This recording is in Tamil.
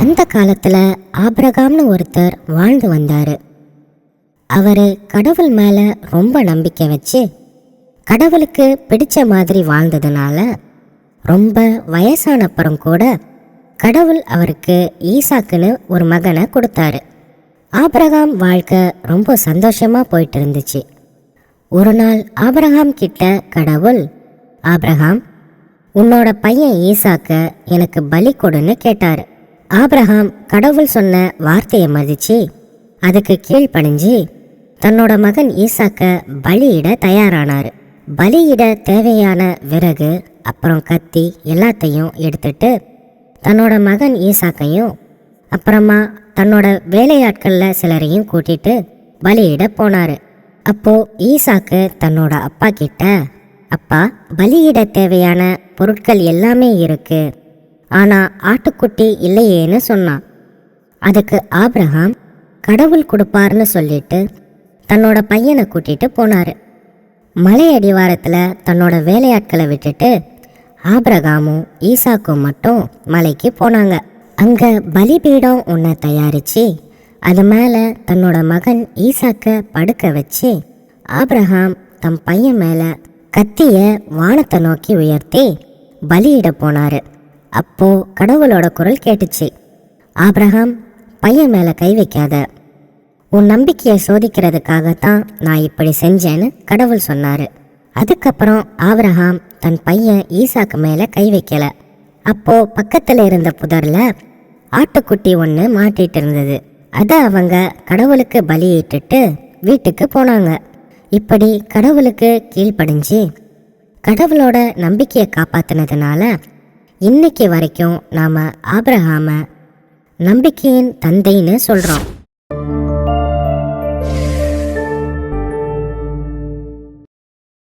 அந்த காலத்துல ஆபிரகாம்னு ஒருத்தர் வாழ்ந்து வந்தாரு. அவரு கடவுள் மேல ரொம்ப நம்பிக்கை வச்சு கடவுளுக்கு பிடிச்ச மாதிரி வாழ்ந்ததுனால ரொம்ப வயசானப்புறம் கூட கடவுள் அவருக்கு ஈசாக்குன்னு ஒரு மகனை கொடுத்தாரு. ஆபிரகாம் வாழ்க்கை ரொம்ப சந்தோஷமா போயிட்டு இருந்துச்சு. ஒரு நாள் ஆபிரகாம் கிட்ட கடவுள், ஆபிரகாம், உன்னோட பையன் ஈசாக்க எனக்கு பலி கொடுன்னு கேட்டாரு. ஆபிரகாம் கடவுள் சொன்ன வார்த்தையை மதிச்சு அதுக்கு கீழ்ப்படிஞ்சு தன்னோட மகன் ஈசாக்க பலியிட தயாரானாரு. பலியிட தேவையான விறகு அப்புறம் கத்தி எல்லாத்தையும் எடுத்துட்டு தன்னோட மகன் ஈசாக்கையும் அப்புறமா தன்னோட வேலையாட்களில் சிலரையும் கூட்டிட்டு பலியிட போனாரு. அப்போ ஈசாக்கு தன்னோட அப்பா கிட்ட, அப்பா, பலியிட தேவையான பொருட்கள் எல்லாமே இருக்கு, ஆனா ஆட்டுக்குட்டி இல்லையேன்னு சொன்னான். அதுக்கு ஆபிரகாம் கடவுள் கொடுப்பாருன்னு சொல்லிட்டு தன்னோட பையனை கூட்டிட்டு போனாரு. மலை அடிவாரத்தில் தன்னோட வேலையாட்களை விட்டுட்டு ஆபிரகாமும் ஈசாக்கும் மட்டும் மலைக்கு போனாங்க. அங்க பலிபீடம் ஒன்றை தயாரிச்சு அது மேலே தன்னோட மகன் ஈசாக்க படுக்க வச்சு ஆபிரகாம் தம் பையன் மேலே கத்திய வானத்தை நோக்கி உயர்த்தி பலியிட போனாரு. அப்போ கடவுளோட குரல் கேட்டுச்சு, ஆபிரகாம், பையன் மேலே கை வைக்காத, உன் நம்பிக்கையை சோதிக்கிறதுக்காகத்தான் நான் இப்படி செஞ்சேன்னு கடவுள் சொன்னாரு. அதுக்கப்புறம் ஆபிரகாம் தன் பையன் ஈசாக்கு மேலே கை வைக்கல. அப்போ பக்கத்தில் இருந்த புதர்ல ஆட்டுக்குட்டி ஒன்று மாட்டிட்டு இருந்தது. அதை அவங்க கடவுளுக்கு பலியிட்டுட்டு வீட்டுக்கு போனாங்க. இப்படி கடவுளுக்கு கீழ்ப்படிஞ்சு கடவுளோட நம்பிக்கையை காப்பாத்தினதுனால இன்னைக்கு வரைக்கும் நாம ஆபிரகாம நம்பிக்கையின் தந்தைன்னு சொல்றோம்.